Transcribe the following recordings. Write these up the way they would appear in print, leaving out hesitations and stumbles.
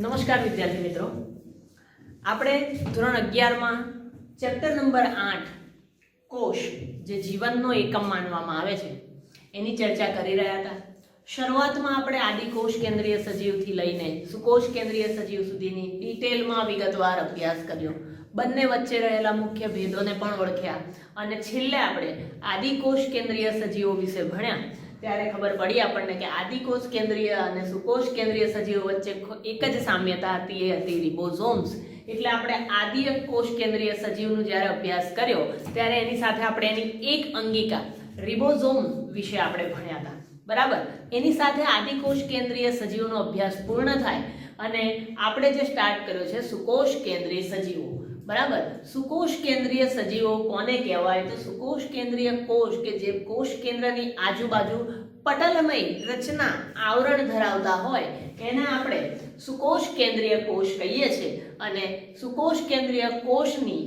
નમસ્કાર વિદ્યાર્થી મિત્રો, આપણે ધોરણ 11 માં ચેપ્ટર નંબર 8 કોષ જે જીવનનો એકમ માનવામાં આવે છે એની ચર્ચા કરી રહ્યા હતા. શરૂઆતમાં આપણે આદિકોષ કેન્દ્રીય સજીવથી લઈને સુકોષ કેન્દ્રીય સજીવ સુધીની ડિટેલમાં વિગતવાર અભ્યાસ કર્યો. બંને વચ્ચે રહેલા મુખ્ય ભેદોને પણ ઓળખ્યા અને છેલ્લે આપણે આદિકોષ કેન્દ્રીય સજીવો વિશે ભણ્યા. ત્યારે ખબર પડી આપણને કે આદિકોષ કેન્દ્રીય અને સુકોષ કેન્દ્રીય સજીવો વચ્ચે એક જ સામ્યતા હતી, એ હતી રિબોઝોમ્સ. એટલે આપણે આદિકોષ કેન્દ્રીય સજીવનો જ્યારે અભ્યાસ કર્યો ત્યારે એની સાથે આપણે એની એક અંગિકા રિબોઝોમ વિશે આપણે ભણ્યા હતા. બરાબર, એની સાથે આદિકોષ કેન્દ્રીય સજીવનો અભ્યાસ પૂર્ણ થાય અને આપણે જે સ્ટાર્ટ કર્યો છે સુકોષ કેન્દ્રીય સજીવો. બરાબર, સુકોષ કેન્દ્રીય સજીવો કોને કહેવાય? તો સુકોષ કેન્દ્રીય કોષ કે જે કોષ કેન્દ્રની આજુબાજુ પટલમય રચના આવરણ ધરાવતા હોય એને આપણે સુકોષ કેન્દ્રીય કોષ કહીએ છીએ. અને સુકોષ કેન્દ્રીય કોષની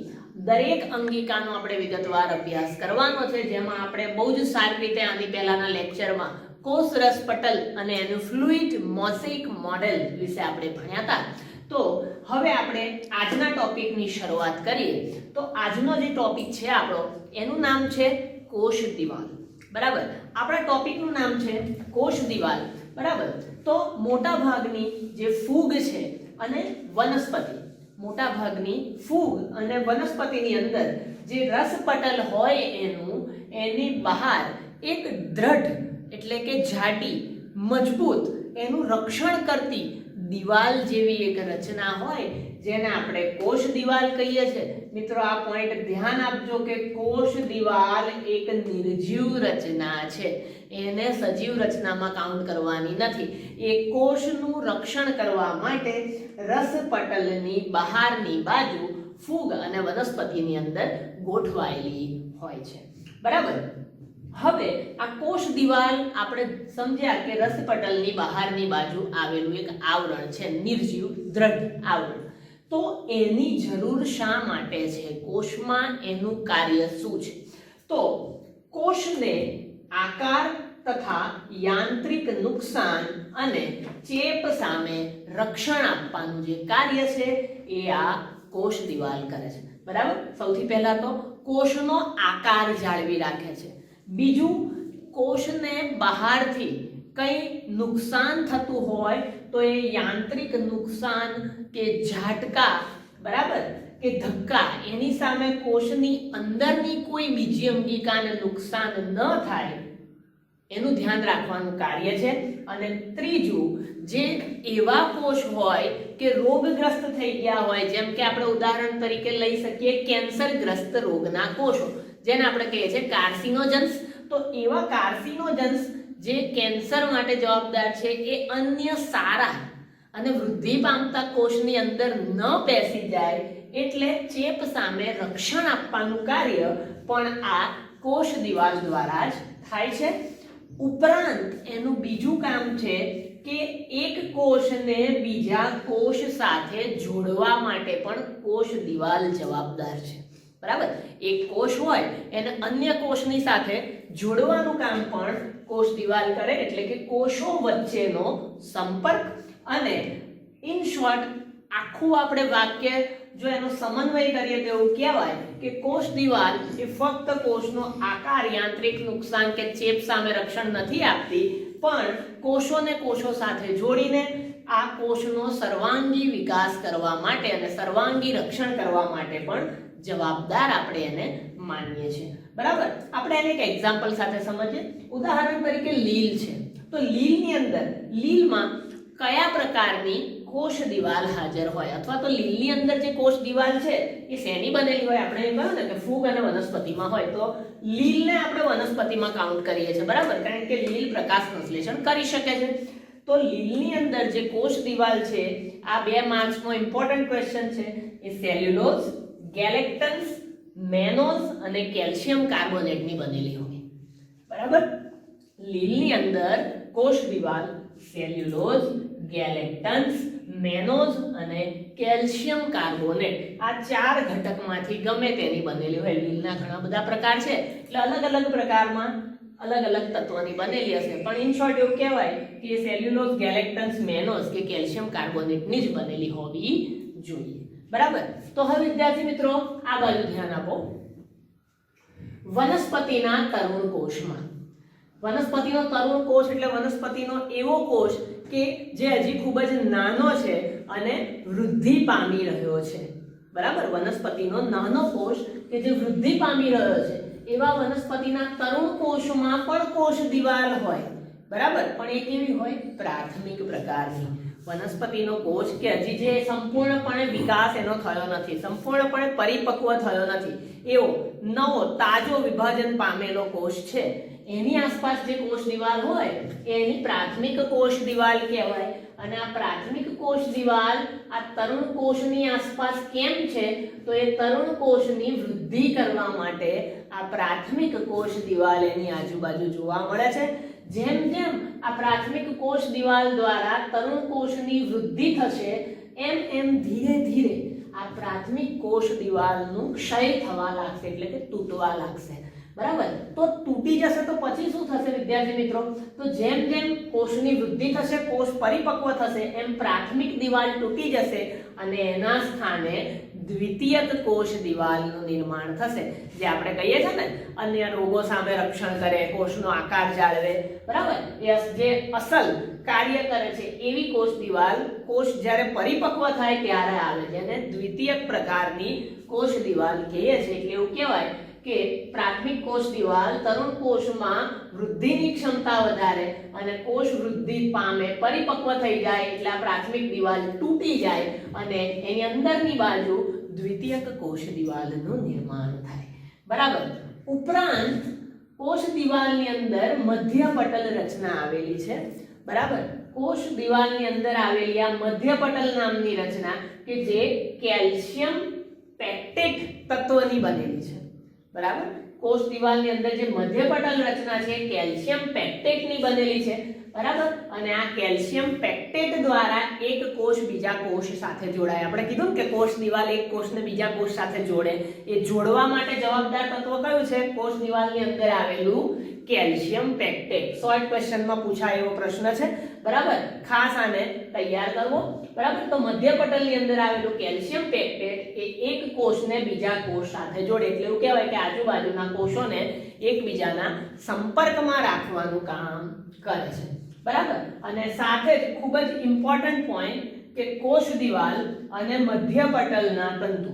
દરેક અંગિકાનો આપણે વિગતવાર અભ્યાસ કરવાનો છે, જેમાં આપણે બહુ જ સારી રીતે આની પહેલાના લેક્ચરમાં કોષ રસ પટલ અને એનું ફ્લુઇડ મોઝેઇક મોડેલ વિશે આપણે ભણ્યા હતા. તો હવે આપણે આજના ટોપિકની શરૂઆત કરીએ. તો આજનો જે ટોપિક છે આપણો, એનું નામ છે કોષ દિવાલ. બરાબર, આપણા ટોપિકનું નામ છે કોષ દિવાલ. બરાબર, તો મોટા ભાગની જે ફૂગ છે અને વનસ્પતિ, મોટા ભાગની ફૂગ અને વનસ્પતિની અંદર જે રસપટલ હોય એની બહાર એક દ્રઢ એટલે કે જાડી મજબૂત એનું રક્ષણ કરતી દિવાલ જેવી એક રચના હોય જેને આપણે કોષ દિવાલ કહીએ છીએ. મિત્રો, આ પોઈન્ટ ધ્યાન આપજો કે કોષ દિવાલ એક નિર્જીવ રચના છે, એને સજીવ રચનામાં કાઉન્ટ કરવાની નથી. એ કોષનું રક્ષણ કરવા માટે રસપટલની બહારની બાજુ ફૂગ અને વનસ્પતિની અંદર ગોઠવાયેલી હોય છે. બરાબર, હવે આ કોષ દિવાલ આપણે સમજ્યા કે રસપટલની બહારની બાજુ આવેલું એક આવરણ છે, નિર્જીવ દ્રઢ આવરણ. તો એની જરૂર શા માટે છે? કોષમાં એનું કાર્ય શું છે? તો કોષને આકાર તથા યાંત્રિક નુકસાન અને ચેપ સામે રક્ષણ આપવાનું જે કાર્ય છે એ આ કોષ દિવાલ કરે છે. બરાબર, સૌથી પહેલા તો કોષનો આકાર જાળવી રાખે છે. બીજું, કોષને બહારથી કંઈ નુકસાન થતું હોય તો એ યાંત્રિક નુકસાન કે ઝાટકા, બરાબર, કે ધક્કા, એની સામે કોષની અંદરની કોઈ બીજી અંગિકાને નુકસાન ન થાય એનું ધ્યાન રાખવાનું કાર્ય છે. અને ત્રીજું, જે એવા કોષ હોય કે રોગગ્રસ્ત થઈ ગયા હોય, જેમ કે આપણે ઉદાહરણ તરીકે લઈ શકીએ કેન્સરગ્રસ્ત રોગના કોષો, જેને આપણે કહીએ છીએ કાર્સિનોજન્સ. તો એવા કાર્સિનોજન્સ જે કેન્સર માટે જવાબદાર છે એ અન્ય સારા અને વૃદ્ધિ પામતા કોષની અંદર ન બેસી જાય એટલે ચેપ સામે રક્ષણ આપવાનું કાર્ય પણ આ કોષ દિવાલ દ્વારા જ થાય છે. ઉપરાંત એનું બીજું કામ છે કે એક કોષને બીજા કોષ સાથે જોડવા માટે પણ કોષ દિવાલ જવાબદાર છે. બરાબર, એક કોષ હોય એને અન્ય કોષની સાથે જોડવાનું કામ પણ કોષ દિવાલ કરે, એટલે કે કોષો વચ્ચેનો સંપર્ક. અને ઇન શોર્ટ આખું આપણે વાક્ય જો એનો સમન્વય કરીએ તો એવું કહેવાય કે કોષ દિવાલ એ ફક્ત કોષનો આકાર, યાંત્રિક નુકસાન કે ચેપ સામે રક્ષણ નથી આપતી, પણ કોષોને કોષો સાથે જોડીને આ કોષનો સર્વાંગી વિકાસ કરવા માટે અને સર્વાંગી રક્ષણ કરવા માટે પણ જવાબદાર આપણે એને માનીએ છીએ. બરાબર, આપણે એને એક એક્ઝામ્પલ સાથે સમજીએ. ઉદાહરણ તરીકે લીલ છે. તો લીલની અંદર, લીલમાં કયા પ્રકારની કોષ દિવાલ હાજર હોય, અથવા તો લીલની અંદર જે કોષ દિવાલ છે એ શેની બનેલી હોય? આપણે કહ્યું ને કે ફૂગ અને વનસ્પતિમાં હોય, તો લીલને આપણે વનસ્પતિમાં કાઉન્ટ કરીએ છીએ. બરાબર, કારણ કે લીલ પ્રકાશ સંશ્લેષણ કરી શકે છે. તો લીલની અંદર જે કોષ દિવાલ છે, આ 2 માર્ક્સનો ઇમ્પોર્ટન્ટ ક્વેશ્ચન છે, એ સેલ્યુલોઝ, ગેલેક્ટન્સ, મેનોઝ અને કેલ્શિયમ કાર્બોનેટની બનેલી હોય. બરાબર, લીલની અંદર કોષ દિવાલ સેલ્યુલોઝ, ગેલેક્ટન્સ, મેનોઝ અને કેલ્શિયમ કાર્બોનેટ, આ 4 ઘટકમાંથી ગમે તેની બનેલી હોય. લીલના ઘણા બધા પ્રકાર છે, એટલે અલગ અલગ પ્રકારમાં અલગ અલગ તત્વોની બનેલી હશે, પણ ઇન શોર્ટ એવું કહેવાય કે સેલ્યુલોઝ, ગેલેક્ટન્સ, મેનોઝ કે કેલ્શિયમ કાર્બોનેટની જ બનેલી હોવી જોઈએ. બરાબર. તો હવે વિદ્યાર્થી મિત્રો આ બાજુ ધ્યાન આપો. વનસ્પતિના તરુણ કોષમાં, વનસ્પતિનો તરુણ કોષ એટલે વનસ્પતિનો એવો કોષ કે જે હજી ખૂબ જ નાનો છે અને વૃદ્ધિ પામી રહ્યો છે. બરાબર. વનસ્પતિનો નાનો કોષ કે જે વૃદ્ધિ પામી રહ્યો છે એવા વનસ્પતિના તરુણ કોષમાં પણ કોષ દિવાલ હોય. બરાબર. પણ એ કેવી હોય? પ્રાથમિક પ્રકારની. વનસ્પતિનો કોષ કે હજી જે સંપૂર્ણપણે વિકાસ એનો થયો નથી, સંપૂર્ણપણે પરિપક્વ થયો નથી, એવો નવો તાજો વિભાજન પામેલો કોષ છે, એની આસપાસ જે કોષ દિવાલ હોય એની પ્રાથમિક કોષ દિવાલ કહેવાય. અને આ પ્રાથમિક કોષ દિવાલ આ તરુણ કોષની આસપાસ કેમ છે? તો એ તરુણ કોષની વૃદ્ધિ કરવા માટે આ પ્રાથમિક કોષ દિવાલ એની આજુબાજુ જોવા મળે છે. જેમ જેમ આ પ્રાથમિક કોષ દિવાલ દ્વારા તરુણ કોષની વૃદ્ધિ થશે એમ એમ ધીરે ધીરે આ પ્રાથમિક કોષ દિવાલનું ક્ષય થવા લાગશે, એટલે કે તૂટવા લાગશે. બરાબર. તો તૂટી જશે તો પછી શું થશે વિદ્યાર્થી મિત્રો? તો જેમ જેમ કોષની વૃદ્ધિ થશે, કોષ પરિપક્વ થશે, એમ પ્રાથમિક દિવાલ તૂટી જશે અને એના સ્થાને દ્વિતીયક કોષ દિવાલનું નિર્માણ થશે, જે આપણે કહીએ છીએ ને અન્ય રોગો સામે રક્ષણ કરે, કોષનો આકાર જાળવે. બરાબર. એ જે અસલ કાર્ય કરે છે એવી કોષ દિવાલ કોષ જ્યારે પરિપક્વ થાય ત્યારે આવે, જેને દ્વિતીયક પ્રકારની કોષ દિવાલ કહીએ છીએ. એટલે એવું કહેવાય કે પ્રાથમિક કોષ દિવાલ તરુણ કોષમાં વૃદ્ધિની ક્ષમતા વધારે અને કોષ વૃદ્ધિ પામે, પરિપક્વ થઈ જાય એટલે આ પ્રાથમિક દિવાલ તૂટી જાય અને એની અંદરની બાજુ દ્વિતીયક કોષ દિવાલનું નિર્માણ થાય. બરાબર. ઉપરાંત કોષ દિવાલની અંદર મધ્ય પટલ રચના આવેલી છે. બરાબર. કોષ દિવાલની અંદર આવેલી આ મધ્ય પટલ નામની રચના કે જે કેલ્શિયમ પેક્ટેટ તત્વની બનેલી છે. બરાબર. કોષ દિવાલની અંદર જે મધ્ય પટલ રચના છે કેલ્શિયમ પેક્ટેટની બનેલી છે. બરાબર. અને આ કેલ્શિયમ પેક્ટેટ દ્વારા એક કોષ બીજા કોષ સાથે જોડાય. આપણે કીધું કે કોષ દિવાલ એક કોષને બીજા કોષ સાથે જોડે, એ જોડવા માટે જવાબદાર તત્વ કયું છે? કોષ દિવાલની અંદર આવેલું કેલ્શિયમ પેક્ટેટ. શોર્ટ ક્વેશ્ચનમાં પૂછાય એવો પ્રશ્ન છે. બરાબર. ખાસ આને તૈયાર કરવો. બરાબર. તો મધ્ય પટલની અંદર આવેલું કેલ્શિયમ પેક્ટેટ એ એક કોષને બીજા કોષ સાથે જોડે, એટલે એવું કહેવાય કે આજુબાજુના કોષોને એકબીજાના સંપર્કમાં રાખવાનું કામ કરે છે. બરાબર. અને સાથે જ ખૂબ જ ઇમ્પોર્ટન્ટ પોઈન્ટ કે કોષ દિવાલ અને મધ્ય પટલના તંતુ,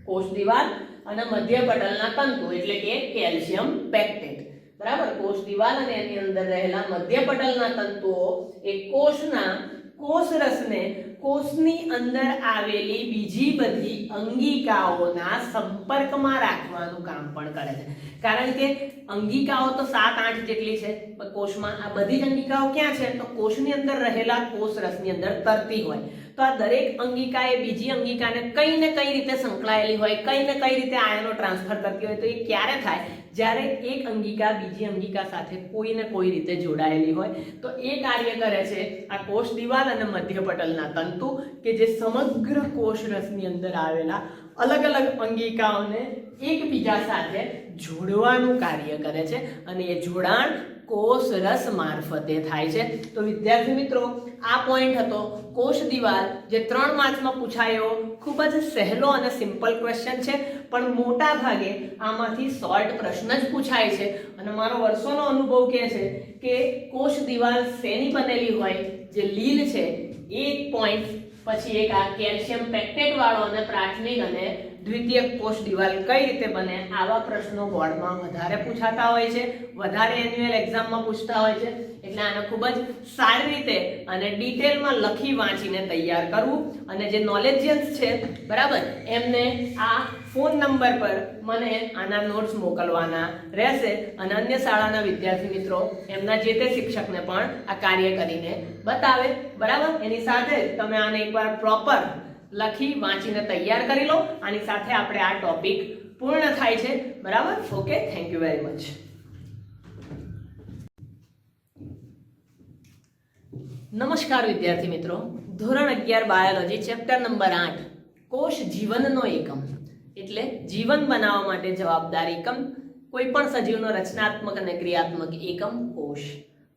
કોષ દિવાલ અને મધ્ય પટલના તંતુ એટલે કે કેલ્શિયમ પેક્ટેટ. બરાબર. કોષ દિવાલ અને એની અંદર રહેલા મધ્ય પટલના તંતુઓ એ કોષના કોષરસને કોષની અંદર આવેલી બીજી બધી અંગિકાઓના સંપર્કમાં રાખવાનું કામ પણ કરે છે. કારણ કે અંગિકાઓ તો 7-8 જેટલી છે કોષમાં. આ બધી જ અંગિકાઓ ક્યાં છે? તો કોષની અંદર રહેલા કોષરસની અંદર તરતી હોય. તો આ દરેક અંગિકા એ બીજી અંગિકાને કઈ ને કઈ રીતે સંકળાયેલી હોય, કઈ ને કઈ રીતે આયનો ટ્રાન્સફર કરતી હોય. તો એ ક્યારે થાય? જ્યારે એક અંગિકા બીજી અંગિકા સાથે કોઈ ને કોઈ રીતે જોડાયેલી હોય. તો એ કાર્ય કરે છે આ કોષ દિવાલ અને મધ્ય પટલના તંતુ કે જે સમગ્ર કોષરસની અંદર આવેલા અલગ અલગ અંગિકાઓને એકબીજા સાથે જોડવાનું કાર્ય કરે છે અને એ જોડાણ કોષરસ મારફતે થાય છે. તો વિદ્યાર્થી મિત્રો આ પોઈન્ટ હતો કોષ દિવાલ, જે 3 માર્ક્સમાં પૂછાયો. ખૂબ જ સહેલો અને સિમ્પલ ક્વેશ્ચન છે, પણ મોટા ભાગે આમાંથી શોર્ટ પ્રશ્ન જ પૂછાય છે. અને મારો વર્ષોનો અનુભવ કહે છે કે કોષ દિવાલ શેની બનેલી હોય? જે લીલ છે એક પોઈન્ટ, પછી એક આ કેલ્શિયમ પેક્ટેટ વાળો અને પ્રાથમિક અને દ્વિતીયક કોષ દિવાલ કઈ રીતે બને, આવા પ્રશ્નો બોર્ડમાં વધારે પૂછાતા હોય છે, વધારે એન્યુઅલ એક્ઝામમાં પૂછતા હોય છે. એટલે આને ખૂબ જ સારી રીતે અને ડિટેલમાં લખી વાંચીને તૈયાર કરવું. અને જે નોલેજિયન્સ છે બરાબર, એમને આ ફોન નંબર પર મને આના નોટ્સ મોકલવાના રહેશે અને અન્ય શાળાના વિદ્યાર્થી મિત્રો એમના જે તે શિક્ષકને પણ આ કાર્ય કરીને બતાવે. બરાબર. એની સાથે તમે આને એકવાર પ્રોપર લખી વાંચીને તૈયાર કરી લો. આની સાથે આપણે આ ટોપિક પૂર્ણ થાય છે. બરાબર. Okay, thank you very much. નમસ્કાર વિદ્યાર્થી મિત્રો, ધોરણ 11 બાયોલોજી ચેપ્ટર નંબર 8 કોષ જીવનનો એકમ એટલે જીવન બનાવવા માટે જવાબદાર એકમ કોઈ પણ સજીવનો રચનાત્મક અને ક્રિયાત્મક એકમ કોષ.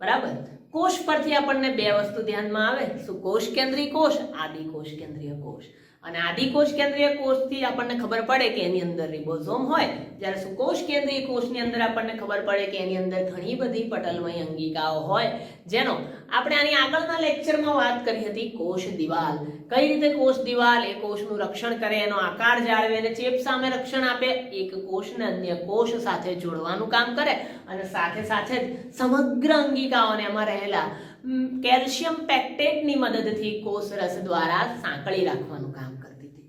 બરાબર. કોષ પરથી આપણને બે વસ્તુ ધ્યાનમાં આવે, શું કોષ કેન્દ્રીય કોષ, આદિ કોષ કેન્દ્રીય કોષ. અને આદિ કોષ કેન્દ્રીય કોષથી આપણને ખબર પડે કે એની અંદર રિબોઝોમ હોય, જ્યારે સુકોષ કેન્દ્રીય કોષની અંદર આપણને ખબર પડે કે એની અંદર ઘણી બધી પટલમય અંગિકાઓ હોય, જેનો આપણે આની આગળના લેક્ચરમાં વાત કરી હતી, કોષ દિવાલ. કઈ રીતે કોષ દિવાલ એ કોષનું રક્ષણ કરે, એનો આકાર જાળવે અને ચેપ સામે રક્ષણ આપે, એક કોષને અન્ય કોષ સાથે જોડવાનું કામ કરે અને સાથે સાથે જ સમગ્ર અંગિકાઓને એમાં રહેલા કેલ્શિયમ પેક્ટેટની મદદથી કોષ રસ દ્વારા સાંકળી રાખવાનું કામ કરતી હતી.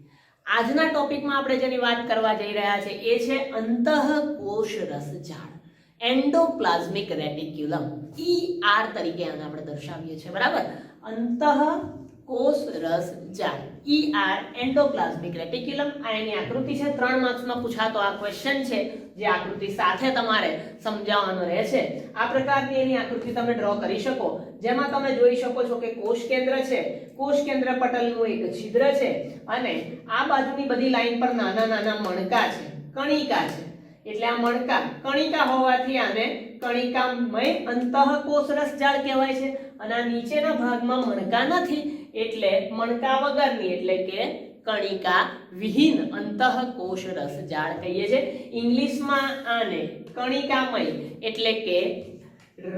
આજના ટોપિકમાં આપણે જેની વાત કરવા જઈ રહ્યા છે એ છે અંતઃકોષ રસજાળ, એન્ડોપ્લાઝમિક રેટિક્યુલમ, ER તરીકે આને આપણે દર્શાવીએ છીએ. બરાબર. અંતઃકોષ રસજાળ, ER, એન્ડોપ્લાઝમિક રેટિક્યુલમ. આ એની આકૃતિ છે. 3 માર્ક્સમાં પૂછાતો આ ક્વેશ્ચન છે, જે આકૃતિ સાથે તમારે સમજાવવાનો રહેશે. આ પ્રકારની એની આકૃતિ તમે ડ્રો કરી શકો, જેમાં તમે જોઈ શકો છો કે કોષ કેન્દ્ર છે, કોષ કેન્દ્ર પટલનું એક છિદ્ર છે અને આ બાજુની બધી લાઈન પર નાના નાના મણકા છે, કણિકા છે. એટલે આ મણકા કણિકા હોવાથી આને કણિકામય અંતઃકોષ રસજાળ કહેવાય છે. અને આ નીચેના ભાગમાં મણકા નથી એટલે મણકા વગરની એટલે કે કણિકા વિહીન અંતઃકોષ રસજાળ કહીએ છીએ. ઇંગ્લિશમાં આને કણિકામય એટલે કે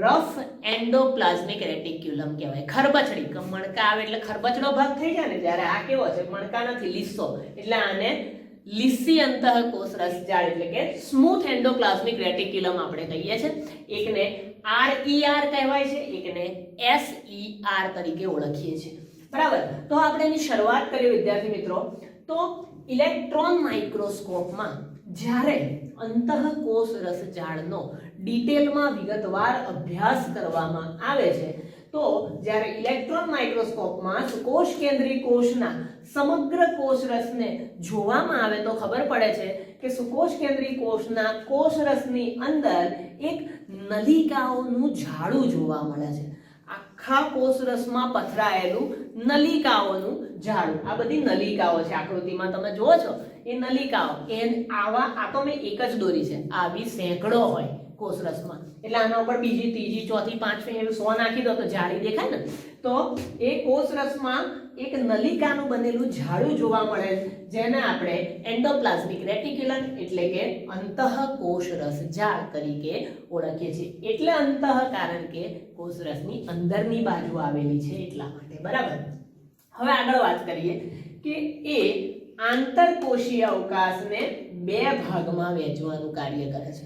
રફ એન્ડોપ્લાઝમિક રેટિક્યુલમ કહેવાય. ખરબચડી, મણકા આવે એટલે ખરબચડો ભાગ થઈ જાય ને, જ્યારે આ કેવો છે, મણકા નથી, લીસો, એટલે આને લીસી અંતઃકોષ રસજાળ એટલે કે સ્મૂથ એન્ડોપ્લાઝમિક રેટિક્યુલમ આપણે કહીએ છીએ. એકને RER કહેવાય છે, એકને SER તરીકે ઓળખીએ છીએ. બરાબર. તો આપણે એની શરૂઆત કરીએ વિદ્યાર્થી મિત્રો. તો ઇલેક્ટ્રોન માઇક્રોસ્કોપમાં જ્યારે અંતઃકોષ રસજાળનો ડિટેલમાં વિગતવાર અભ્યાસ કરવામાં આવે છે, તો જ્યારે ઇલેક્ટ્રોન માઇક્રોસ્કોપમાં કોષ કેન્દ્રીય કોષના સમગ્ર કોષ રસને જોવામાં આવે તો ખબર પડે છે કે સુકોષ કેન્દ્રીય કોષના કોષ રસની અંદર એક નલિકાઓનું જાળું જોવા મળે છે. આખા કોષ રસમાં પથરાયેલું નલિકાઓનું જાળું. આ બધી નલિકાઓ છે, આકૃતિમાં તમે જુઓ છો એ નલિકાઓ. આ તો મેં એક જ દોરી છે, આવી સેંકડો હોય કોષ રસમાં, એટલે આના ઉપર બીજી, ત્રીજી, ચોથી, પાંચમી એવી 100 નાખી દો તો જાળી દેખાય ને. તો એ કોષ રસમાં એક નલિકાનું બનેલું જાળું જોવા મળે, જેને આપણે એન્ડોપ્લાઝમિક રેટિક્યુલમ એટલે કે અંતઃકોષ રસજાળ તરીકે ઓળખીએ છીએ. એટલે અંતઃ કારણ કે કોષ રસની અંદરની બાજુ આવેલી છે એટલા માટે. બરાબર. હવે આગળ વાત કરીએ કે એ આંતરકોષીય અવકાશને 2 ભાગમાં વહેંચવાનું કાર્ય કરે છે.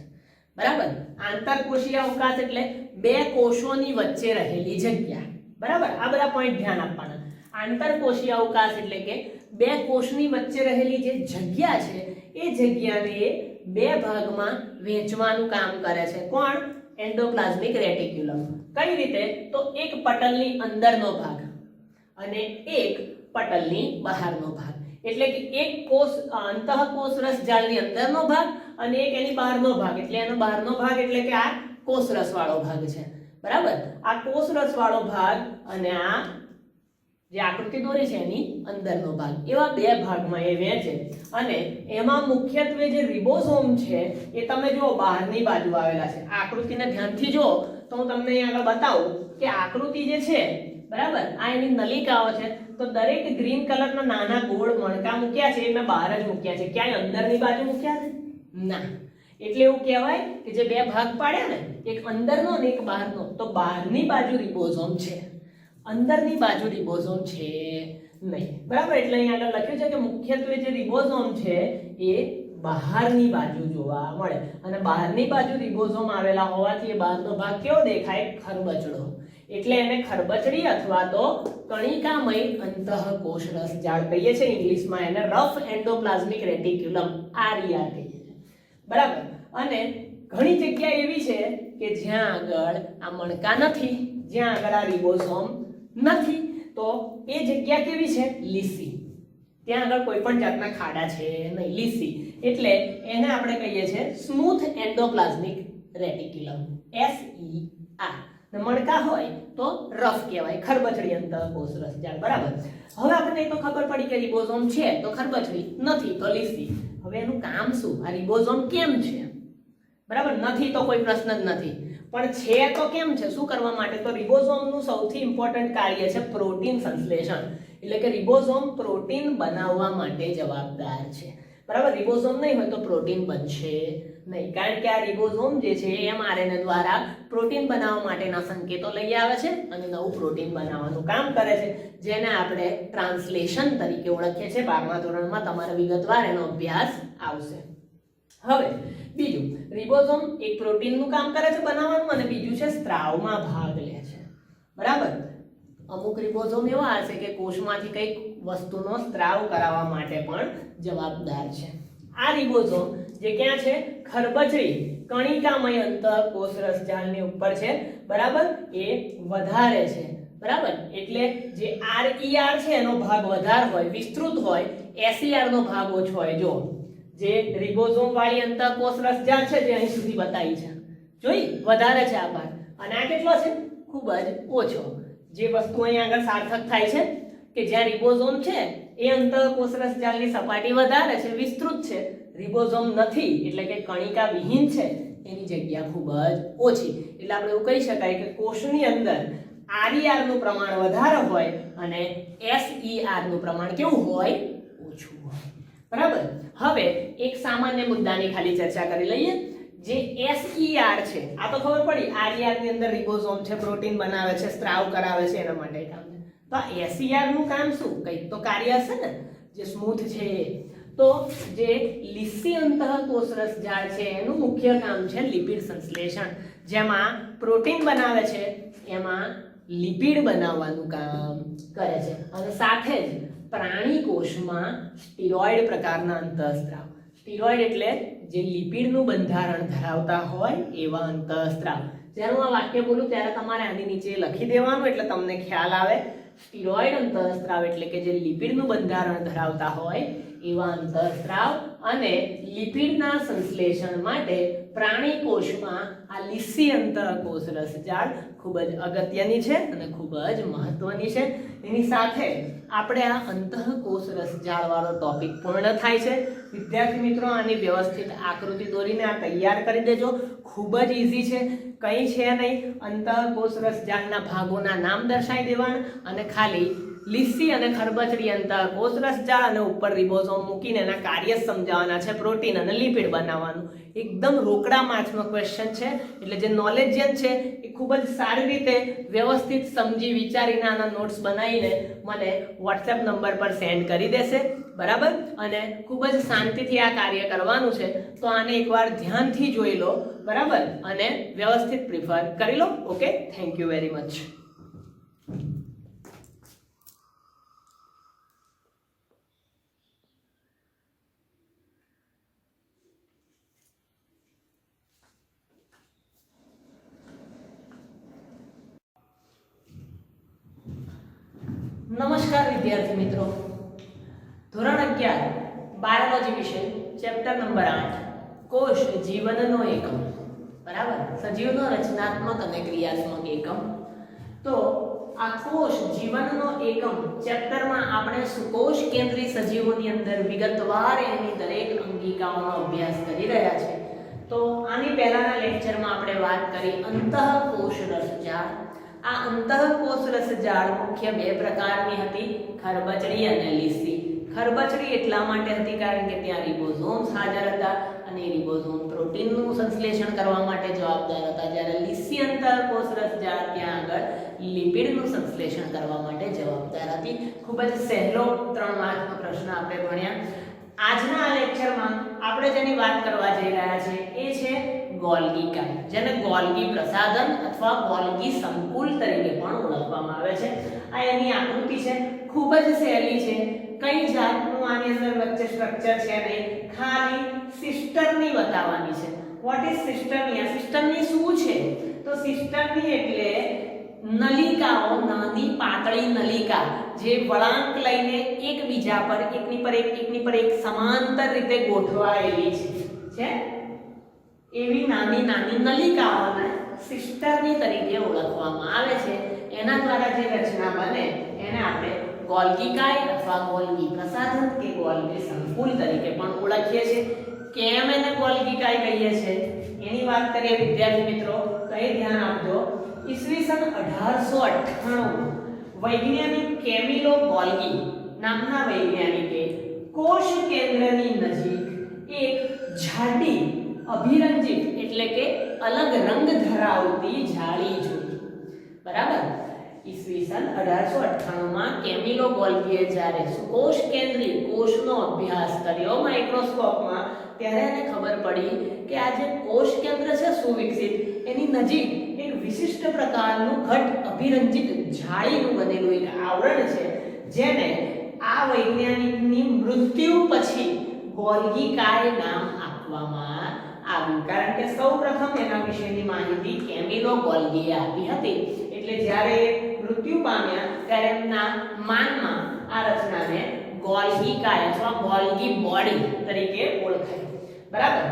બરાબર. આંતરકોષીય અવકાશ એટલે 2 કોષોની વચ્ચે રહેલી જગ્યા. બરાબર. આ બધા પોઈન્ટ ધ્યાન આપવાના. આંતરકોષીય અવકાશ એટલે કે 2 કોષની વચ્ચે રહેલી જે જગ્યા છે એ જગ્યાને 2 ભાગમાં વહેંચવાનું કામ કરે છે. કોણ? Endoplasmic reticulum. કઈ રીતે? તો એક પટલની અંદરનો ભાગ અને એક પટલની બહારનો ભાગ. એટલે કે એક કોષ અંતઃકોષ રસજાળની અંદરનો ભાગ અને એક એની બહારનો ભાગ. એટલે એનો બહારનો ભાગ એટલે કે આ કોષ રસ વાળો ભાગ છે. બરાબર. આ કોષ રસ વાળો ભાગ અને આ જે આકૃતિ દોરી છે એની અંદરનો ભાગ, એવા 2 ભાગમાં એ વહેંચે. અને એમાં મુખ્યત્વે જે રિબોઝોમ છે એ તમે જો બહારની બાજુ આવેલા છે. આ આકૃતિને ધ્યાનથી જો તો હું તમને અહીં આગળ બતાવું કે આકૃતિ જે છે, બરાબર, આ એની નલિકાઓ છે. તો દરેક ગ્રીન કલરના નાના ગોળ મણકા મૂક્યા છે એ મેં બહાર જ મૂક્યા છે. ક્યાંય અંદરની બાજુ મૂક્યા છે? ના. એટલે એવું કહેવાય કે જે 2 ભાગ પાડ્યા ને, એક અંદરનો અને એક બહારનો, તો બહારની બાજુ રિબોઝોમ છે, અંદરની બાજુ રિબોઝોમ છે નહીં. બરાબર. એટલે અહીં આગળ લખ્યું છે કે મુખ્યત્વે જે રિબોઝોમ છે એ બહારની બાજુ જોવા મળે. અને બહારની બાજુ રિબોઝોમ આવેલા હોવાથી એ બહારનો ભાગ કેવો દેખાય? ખરબચડો. એટલે એને ખરબચડી અથવા તો કણિકામય અંતઃકોષ રસજાળ કહીએ છીએ. ઇંગ્લિશમાં એને રફ એન્ડોપ્લાઝમિક રેટિક્યુલમ, RER કહીએ છીએ. બરાબર. અને ઘણી જગ્યા એવી છે કે જ્યાં આગળ આ મણકા નથી, જ્યાં આગળ આ રિબોઝોમ નથી, તો એ જગ્યા કેવી છે? લીસી. ત્યાં આગળ કોઈ પણ જાતના ખાડા છે નહીં, લીસી. એટલે એને આપણે કહીએ છીએ સ્મૂથ એન્ડોપ્લાઝમિક રેટિક્યુલમ, SER. મણકા હોય તો રફ કહેવાય, ખરબચડી અંતઃકોષ રસજાળ. બરાબર. હવે આપણને તો ખબર પડી કે રિબોઝોમ છે તો ખરબચડી, નથી તો લીસી. હવે એનું કામ શું? આ રિબોઝોમ કેમ છે? બરાબર, નથી તો કોઈ પ્રશ્ન જ નથી, પણ છે તો કેમ છે, શું કરવા માટે? તો રિબોઝોમનું સૌથી ઇમ્પોર્ટન્ટ કાર્ય છે પ્રોટીન સંશ્લેષણ, એટલે કે રિબોઝોમ પ્રોટીન બનાવવા માટે જવાબદાર છે, બરાબર. રિબોઝોમ નહીં હોય તો પ્રોટીન બનશે નહીં, કારણ કે આ રિબોઝોમ જે છે mRNA દ્વારા પ્રોટીન બનાવવા માટેના સંકેતો લઈ આવે છે અને નવું પ્રોટીન બનાવવાનું કામ કરે છે, જેને આપણે ટ્રાન્સલેશન તરીકે ઓળખીએ છીએ. 12મા ધોરણમાં તમારે વિગતવાર એનો અભ્યાસ આવશે. હવે બીજું, રિબોઝોમ એક પ્રોટીનનું કામ કરે છે બનાવવાનું, અને બીજું છે સ્ત્રાવમાં ભાગ લે છે, બરાબર. અમુક રિબોઝોમ એવા હશે કે કોષમાંથી કંઈક વસ્તુનો સ્ત્રાવ કરાવવા માટે પણ જવાબદાર છે. આ રિબોઝોમ જે ક્યાં છે? ખરબચડી કણિકામય અંતઃકોષ રસજાળની ઉપર છે, બરાબર, એ વધારે છે, બરાબર. એટલે જે RER છે એનો ભાગ વધારે હોય, વિસ્તૃત હોય, SER નો ભાગ ઓછો હોય. જો જે રિબોઝોમ વાળી અંતઃકોષ રસજાળ છે જે અહીં સુધી બતાવી છે, જોઈ વધારે છે આ ભાગ, અને આ કેટલો છે? ખૂબ જ ઓછો. જે વસ્તુ અહીં આગળ સાર્થક થાય છે કે જ્યાં રિબોઝોમ છે એ અંતઃકોષ રસજાળની સપાટી વધારે છે, વિસ્તૃત છે. રિબોઝોમ નથી એટલે કે કણિકા વિહીન છે, એની જગ્યા ખૂબ જ ઓછી. એટલે આપણે એવું કહી શકાય કે કોષની અંદર RER નું પ્રમાણ વધારે હોય અને SER નું પ્રમાણ કેવું હોય? ઓછું હોય, બરાબર. હવે એક સામાન્ય મુદ્દાની ખાલી ચર્ચા કરી લઈએ. જે SER છે, આ તો ખબર પડી, RER ની અંદર રિબોઝોમ છે, પ્રોટીન બનાવે છે, સ્ત્રાવ કરાવે છે, એના માટે કામ છે. તો આ SER નું કામ શું? કંઈક તો કાર્ય હશે ને, જે સ્મૂથ છે. તો જે લીસી અંતઃકોષ રસજાળ છે એનું મુખ્ય કામ છે લિપિડ સંશ્લેષણ. જેમાં પ્રોટીન બનાવે છે એમાં લિપિડ બનાવવાનું કામ કરે છે, અને સાથે જ પ્રાણી કોષમાં સ્ટીરોઇડ પ્રકારના અંતઃસ્ત્રાવ. સ્ટીરોઇડ એટલે જે લિપિડનું બંધારણ ધરાવતા હોય એવા અંતઃસ્ત્રાવ. જ્યારે હું આ વાક્ય બોલું ત્યારે તમારે આની નીચે લખી દેવાનું, એટલે તમને ખ્યાલ આવે. સ્ટીરોઇડ અંતઃસ્ત્રાવ એટલે કે જે લિપિડનું બંધારણ ધરાવતા હોય એવા અંતઃસ્ત્રાવ, અને લિપિડના સંશ્લેષણ માટે પ્રાણી કોષમાં આ લીસી અંતઃકોષ રસજાળ ખૂબ જ અગત્યની છે અને ખૂબ જ મહત્વની છે. એની સાથે આપણે આ અંતઃકોષ રસજાળ વાળો ટોપિક પૂર્ણ થાય છે. વિદ્યાર્થી મિત્રો, આની વ્યવસ્થિત આકૃતિ દોરીને આ તૈયાર કરી દેજો. ખૂબ જ ઈઝી છે, કંઈ છે નહીં. અંતઃકોષ રસજાળના ભાગોના નામ દર્શાવી દેવાના અને ખાલી લીસી અને ખરબચડી અંતઃકોષ રસજાળ અને ઉપર રિબોઝોમ મૂકીને એના કાર્ય સમજાવવાના છે, પ્રોટીન અને લિપિડ બનાવવાનું. એકદમ રોકડા માર્ક્સનો ક્વેશ્ચન છે, એટલે જે નોલેજિયન છે એ ખૂબ જ સારી રીતે વ્યવસ્થિત સમજી વિચારીને આના નોટ્સ બનાવીને મને WhatsApp નંબર પર સેન્ડ કરી દેશે, બરાબર. અને ખૂબ જ શાંતિથી આ કાર્ય કરવાનું છે, તો આને એકવાર ધ્યાનથી જોઈ લો, બરાબર, અને વ્યવસ્થિત પ્રિફર કરી લો. Okay, thank you very much. નમસ્કાર વિદ્યાર્થી મિત્રો, ધોરણ 11 બાયોલોજી વિષય ચેપ્ટર નંબર 8 કોષ જીવનનો એકમ, બરાબર, સજીવનો રચનાત્મક અને ક્રિયાત્મક એકમ. તો આ કોષ જીવનનો એકમ ચેપ્ટરમાં આપણે કોષ કેન્દ્રી સજીવોની અંદર વિગતવાર એની દરેક અંગિકાઓનો અભ્યાસ કરી રહ્યા છે. તો આની પહેલાના લેક્ચરમાં આપણે વાત કરી અંતઃકોષ રસજાળ. આ અંતઃકોષ રસજાળ મુખ્ય બે પ્રકારની હતી, ખરબચડી અને લીસી. ખરબચડી એટલા માટે હતી કારણ કે ત્યાં રિબોઝોમ્સ હાજર હતા અને રિબોઝોમ પ્રોટીનનું સંશ્લેષણ કરવા માટે જવાબદાર હતા, જ્યારે લીસી અંતઃકોષ રસજાળ ત્યાં આગળ લિપિડનું સંશ્લેષણ કરવા માટે જવાબદાર હતી. ખૂબ જ સહેલો 3 માર્કનો પ્રશ્ન આપણે ભણ્યા. આજના આ લેક્ચરમાં આપણે જેની વાત કરવા જઈ રહ્યા છીએ એ છે ગોલ્ગી કાય, જેને ગોલ્ગી પ્રસાધન અથવા ગોલ્ગી સંકુલ તરીકે પણ ઓળખવામાં આવે છે. આ એની આકૃતિ છે, ખૂબ જ સહેલી છે, કઈ જાતનું આની અંદર વચ્ચે સ્ટ્રક્ચર છે નહીં, ખાલી સિસ્ટરની બતાવવાની છે. વોટ ઇઝ સિસ્ટરની? આ સિસ્ટરની શું છે? તો સિસ્ટરની એટલે નલિકાઓ, નાની પાતળી નલિકા જે વળાંક લઈને એકબીજા પર એકની પર એક સમાંતર રીતે ગોઠવાયેલી છે. એવી નાની નાની નલિકાઓને સિસ્ટરની તરીકે ઓળખવામાં આવે છે. એના દ્વારા જે રચના બને એને આપણે ગોલ્ગી કાય અથવા ગોલ્ગી પ્રસાધન કે ગોલ્ગી સંકુલ તરીકે પણ ઓળખીએ છીએ. કેમ એને ગોલ્ગી કાય કહીએ છીએ એની વાત કરીએ વિદ્યાર્થી મિત્રો તો એ ધ્યાન આપજો ઈસવીસન 1898 વૈજ્ઞાનિક કેમિલો ગોલ્ગી નામના વૈજ્ઞાનિકે કોષ કેન્દ્રની નજીક એક જાડી અભિરંજિત એટલે કે અલગ રંગ ધરાવતી જાળી જોઈ. બરાબર. ઈસવીસન 1898 માં કેમિલો ગોલ્ગીએ જ્યારે કોષ કેન્દ્રી કોષનો અભ્યાસ કર્યો માઇક્રોસ્કોપમાં ત્યારે એને ખબર પડી કે આ જે કોષ કેન્દ્ર છે સુવિકસિત એની નજીક એક વિશિષ્ટ પ્રકારનું ઘટ અભિરંજિત જાળીનું બનેલું એક આવરણ છે જેને આ વૈજ્ઞાનિકની મૃત્યુ પછી ગોલ્ગીકાય નામ આપવામાં આવ્યું. કારણ કે સૌપ્રથમ એના વિશેની માહિતી કેમિલો ગોલ્ગીએ આપી હતી. એટલે જ્યારે મૃત્યુ પામ્યા ત્યારે એમના માનમાં આ રચનાને ગોલ્ગીકાય અથવા ગોલ્ગી બોડી તરીકે ઓળખાય. બરાબર.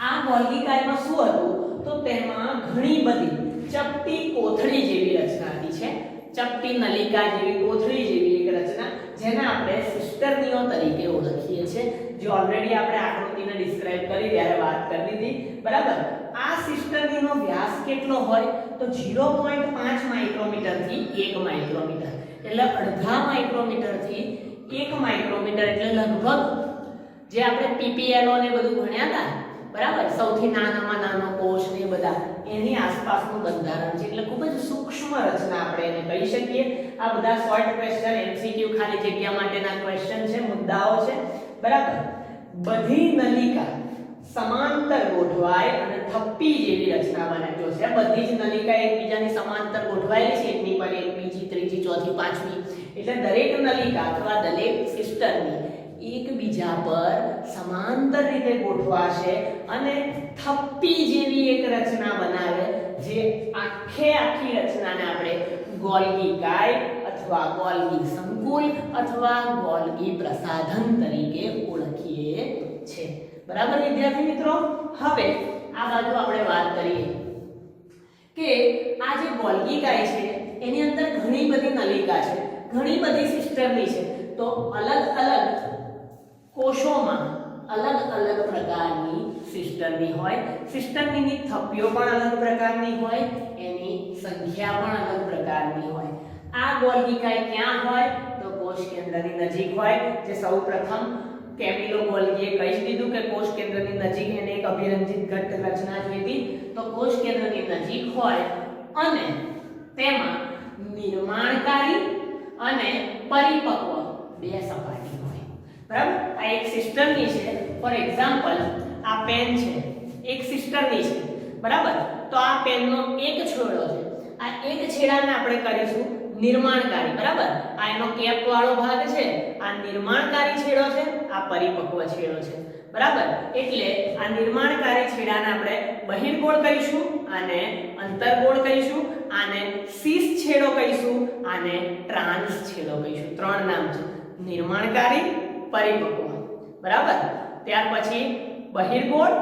આ ગોલ્ગીકાયમાં શું હતું તો તેમાં ઘણી બધી ચપટી કોથળી જેવી રચના હતી છે. ચપટી નલિકા જેવી કોથળી જેવી એક રચના જેને આપણે સિસ્ટર્નીઓ તરીકે ઓળખીએ છીએ. જે ઓલરેડી આપણે આકૃતિને ડિસ્ક્રાઇબ કરી ત્યારે વાત કરી દીધી. બરાબર. આ સિસ્ટર્નીનો વ્યાસ કેટલો હોય તો 0.5 માઇક્રોમીટર થી 1 માઇક્રોમીટર. એટલે અડધા માઇક્રોમીટર થી 1 માઇક્રોમીટર એટલે લગભગ જે આપણે પીપીએલઓ ને બધું ભણ્યા હતા. બરાબર. સૌથી નાનામાં નાનો કોષ ને બધા એની આસપાસનું બંધારણ છે. એટલે ખૂબ જ સૂક્ષ્મ રચના આપણે એને કહી શકીએ. આ બધા શોર્ટ ક્વેશ્ચન એમસીક્યુ ખાલી જગ્યા માટેના ક્વેશ્ચન છે, મુદ્દાઓ છે. બરાબર. બધી નલિકા સમાંતર ગોઠવાય અને થપ્પી જેવી રચના બનાવ્યો છે. બધી જ નલિકા એકબીજાની સમાંતર ગોઠવાયેલી છે, એકની પર એક, બીજી, ત્રીજી, ચોથી, પાંચમી. એટલે દરેક નલિકા અથવા દરેક સિસ્ટરની એકબીજા પર સમાંતર રીતે ગોઠવાશે અને થપ્પી જેવી એક રચના બનાવે જે આખી રચનાને આપણે ગોલ્ગીકાય અથવા ગોલ્ગી સંકુલ અથવા ગોલ્ગી પ્રસાધન તરીકે ઓળખીએ છીએ. બરાબર વિદ્યાર્થી મિત્રો. હવે આ બાજુ આપણે વાત કરીએ કે આ જે ગોલ્ગીકાય છે એની અંદર ઘણી બધી નલિકા છે, ઘણી બધી સિસ્ટરની છે. તો અલગ અલગ કોષોમાં અલગ અલગ પ્રકારની સિસ્ટરની હોય. સિસ્ટરની થપ્પીઓ પણ અલગ પ્રકારની હોય, એની સંખ્યા પણ અલગ પ્રકારની હોય. આ ગોલ્ગીકાય ક્યાં હોય તો કોષ કેન્દ્રની નજીક હોય. જે સૌપ્રથમ કેમિલો ગોલ્ગીએ કહી દીધું કે કોષ કેન્દ્રની નજીક એને એક અભિરંજિત ઘટ રચના જોઈ હતી. તો કોષ કેન્દ્રની નજીક હોય અને તેમાં નિર્માણકારી અને પરિપક્વ બે સપાટી હોય. બરાબર. આ એક સિસ્ટરની છે. ફોર એક્ઝામ્પલ આ પેન છે, એક સિસ્ટરની છે. બરાબર. તો આ પેનનો એક છેડો છે. આ એક છેડાને આપણે કરીશું નિર્માણકારી. બરાબર. આ એનો કેપ વાળો ભાગ છે, આ નિર્માણકારી છેડો છે, આ પરિપક્વ છેડો છે. બરાબર. એટલે આ નિર્માણકારી છેડાને આપણે બહિર્ગોળ કહીશું, આને અંતર્ગોળ કહીશું, આને શીશ છેડો કહીશું, આને ટ્રાન્સ છેડો કહીશું. ત્રણ નામ છે: નિર્માણકારી, પરિપક્વ. બરાબર. ત્યાર પછી બહિર્ગોળ,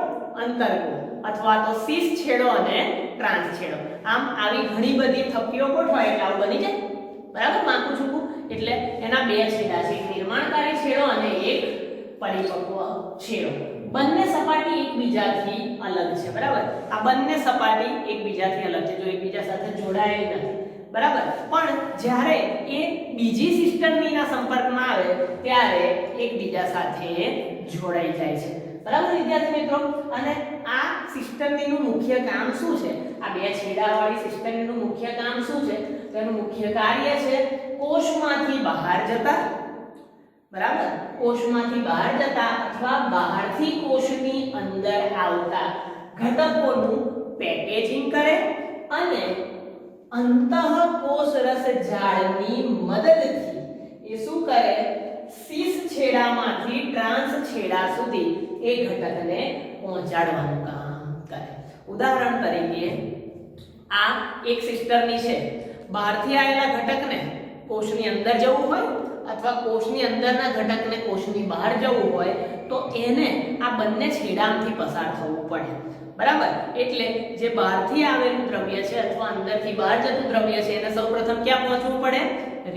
અંતર્ગોળ અથવા તો શીશ છેડો અને ટ્રાન્સ છેડો. આમ આવી ઘણી બધી થપ્પીઓ ગોઠવાય એટલે આવું બની જાય. બરાબર. માકું છૂકું એટલે એના બે છેડા છે, એક નિર્માણકારી છેડો અને એક પરિપક્વ છેડો. બંને સપાટી એકબીજાથી અલગ છે. બરાબર. આ બંને સપાટી એકબીજાથી અલગ છે, જો એકબીજા સાથે જોડાયેલી નથી. બરાબર. પણ જ્યારે એ બીજી સિસ્ટર્નીના સંપર્કમાં આવે ત્યારે એકબીજા સાથે જોડાઈ જાય છે. બરાબર વિદ્યાર્થી મિત્રો. અને આ સિસ્ટર્નીનું મુખ્ય કામ શું છે? આ બે છેડાવાળી સિસ્ટર્નીનું મુખ્ય કામ શું છે? તેનું મુખ્ય કાર્ય છે કોષમાંથી બહાર જતા, બરાબર, કોષમાંથી બહાર જતા અથવા બહારથી કોષની અંદર આવતા ઘટકોનું પેકેજિંગ કરે અને અંતઃકોષરસ જાળની મદદથી એ શું કરે? શીશ છેડામાંથી ટ્રાન્સ છેડા સુધી એ ઘટકને પહોંચાડવાનું કામ કરે. ઉદાહરણ તરીકે આ એક સિસ્ટરની છે. બહારથી આવેલા ઘટકને કોષની અંદર જવું હોય અથવા કોષની અંદરના ઘટકને કોષની બહાર જવું હોય તો એને આ બંને છેડામાંથી પસાર થવું પડે. બરાબર. એટલે જે બહારથી આવેલું દ્રવ્ય છે અથવા અંદરથી બહાર જતું દ્રવ્ય છે એને સૌપ્રથમ ક્યાં પહોંચવું પડે?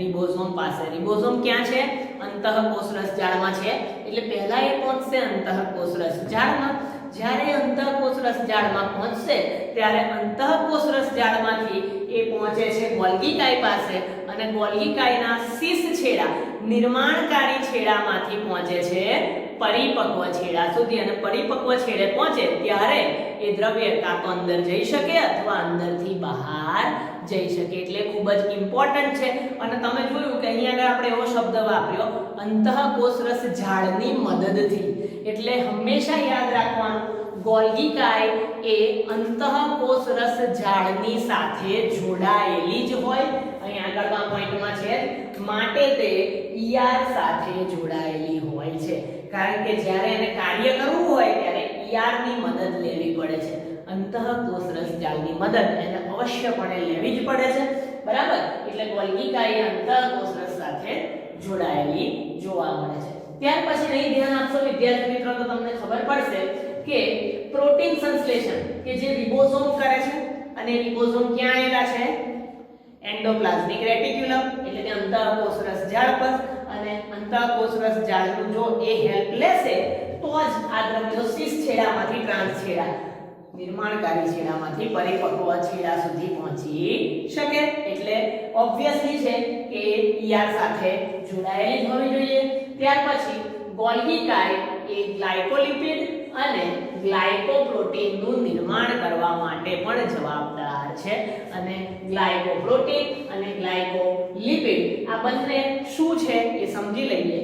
રિબોસોમ પાસે. રિબોસોમ ક્યાં છે? અંતઃકોષરસ જાળમાં છે. એટલે પહેલા એ પહોંચશે અંતઃકોષરસ જાળમાં. જ્યારે અંતઃકોષ રસજાળમાં પહોંચશે ત્યારે અંતઃકોષ રસજાળમાંથી એ પહોંચે છે ગોલ્ગી કાય પાસે અને ગોલ્ગી કાયના શીર્ષ છેડા નિર્માણકારી છેડામાંથી પહોંચે છે પરિપક્વ છેડા સુધી અને પરિપક્વ છેડે પહોંચે ત્યારે એ દ્રવ્ય કાં તો અંદર જઈ શકે અથવા અંદરથી બહાર જઈ શકે એટલે ખૂબ જ ઇમ્પોર્ટન્ટ છે અને તમે જોયું કે અહીંયા આગળ આપણે એવો શબ્દ વાપર્યો અંતઃકોષ રસજાળની મદદથી એટલે હંમેશા યાદ રાખવાનું ગોલ્ગી કાય એ અંતઃકોષ રસજાળની સાથે જોડાયેલી જ હોય અહીંયા આગળના પોઈન્ટમાં છે માટે તે ER સાથે જોડાયેલી હોય છે કારણ કે જ્યારે એને કાર્ય કરવું હોય ત્યારે ER ની મદદ લેવી પડે છે અંતઃકોષ રસજાળની મદદ એને અવશ્યપણે લેવી જ પડે છે બરાબર એટલે ગોલ્ગી કાય અંતઃકોષ રસ સાથે જોડાયેલી જોવા મળે છે ત્યાર પછી નહીં ધ્યાન આપશો વિદ્યાર્થી મિત્રો તો તમને ખબર પડશે કે પ્રોટીન સંશ્લેષણ કે જે રિબોસોમ કરે છે અને રિબોસોમ ક્યાં આવેલા છે એન્ડોપ્લાઝમિક રેટિક્યુલમ એટલે કે અંતઃકોષ રસજાળ પર અને અંતઃકોષ રસજાળનું જો એ હેલ્પ લેશે તો જ આ દ્રવ્યો શીર્ષ છેડામાંથી ટ્રાન્સ છેડા નિર્માણકારી છેડામાંથી પરિપક્વ છેડા સુધી પહોંચી શકે એટલે ઓબ્વિયસલી છે કે ER સાથે જોડાયેલી હોવી જોઈએ ત્યાર પછી ગોલ્ગી કાય એ ગ્લાયકોલિપિડ અને ગ્લાયકોપ્રોટીનનું નિર્માણ કરવા માટે પણ જવાબદાર છે અને ગ્લાયકોપ્રોટીન અને ગ્લાયકોલિપિડ આ બંને શું છે એ સમજી લઈએ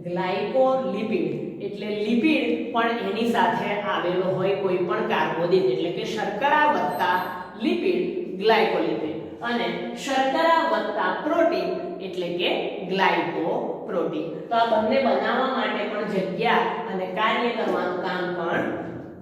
ગ્લાયકોલિપિડ એટલે લિપિડ પણ એની સાથે આવેલો હોય કોઈ પણ કાર્બોદિત એટલે કે શર્કરા વત્તા લિપિડ ગ્લાયકોલિપિડ અને શર્કરા વત્તા પ્રોટીન એટલે કે ગ્લાયકોપ્રોટીન તો આ બંને બનાવવા માટે પણ જગ્યા અને કાર્ય કરવાનું કામ પણ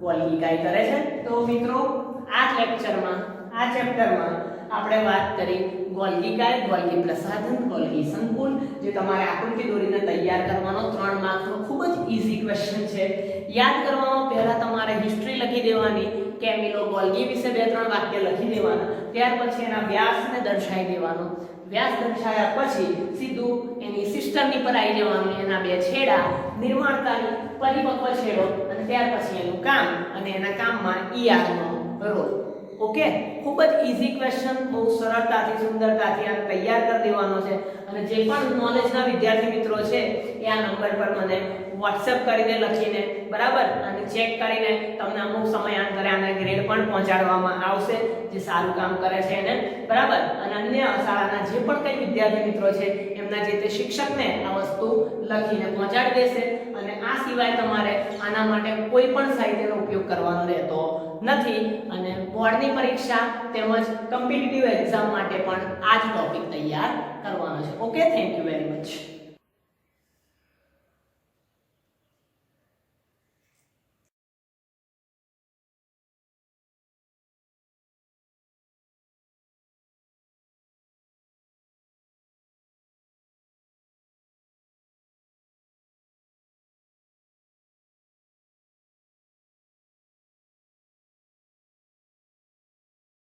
ગોલ્ગી કાય કરે છે તો મિત્રો આ લેક્ચરમાં આ ચેપ્ટરમાં આપણે વાત કરી ગોલ્ગી કાય ગોલ્ગી પ્રસાધન ગોલ્ગી સંકુલ જે તમારે આકૃતિ દોરીને તૈયાર કરવાનો 3 માર્કનો ખૂબ જ ઈઝી ક્વેશ્ચન છે યાદ કરવામાં પહેલા તમારે હિસ્ટ્રી લખી દેવાની કેમિલો ગોલ્ગી વિશે 2-3 વાક્ય લખી દેવાના ત્યાર પછી એના વ્યાસને દર્શાવી દેવાનો વ્યાસ દર્શાવ્યા પછી સીધું એની સિસ્ટમની પર આવી જવાનું એના બે છેડા નિર્માણકારી પરિપક્વ છેડો અને ત્યાર પછી એનું કામ અને એના કામમાં ER નો રોલ ઓકે ખૂબ જ ઈઝી ક્વેશ્ચન બહુ સરળતાથી સુંદરતાથી આ તૈયાર કરી દેવાનો છે અને જે પણ નોલેજના વિદ્યાર્થી મિત્રો છે એ આ નંબર પર મને WhatsApp કરીને લખીને બરાબર અને ચેક કરીને તમને અમુક સમયાંતરે આને ગ્રેડ પણ પહોંચાડવામાં આવશે જે સારું કામ કરે છે એને બરાબર અને અન્ય શાળાના જે પણ કંઈ વિદ્યાર્થી મિત્રો છે એમના જે તે શિક્ષકને આ વસ્તુ લખીને પહોંચાડી દેશે અને આ સિવાય તમારે આના માટે કોઈ પણ સાહિત્યનો ઉપયોગ કરવાનો રહેતો નથી અને બોર્ડની પરીક્ષા તેમજ કોમ્પિટિટિવ એક્ઝામ માટે પણ આ જ ટોપિક તૈયાર કરવાનો છે okay thank you very much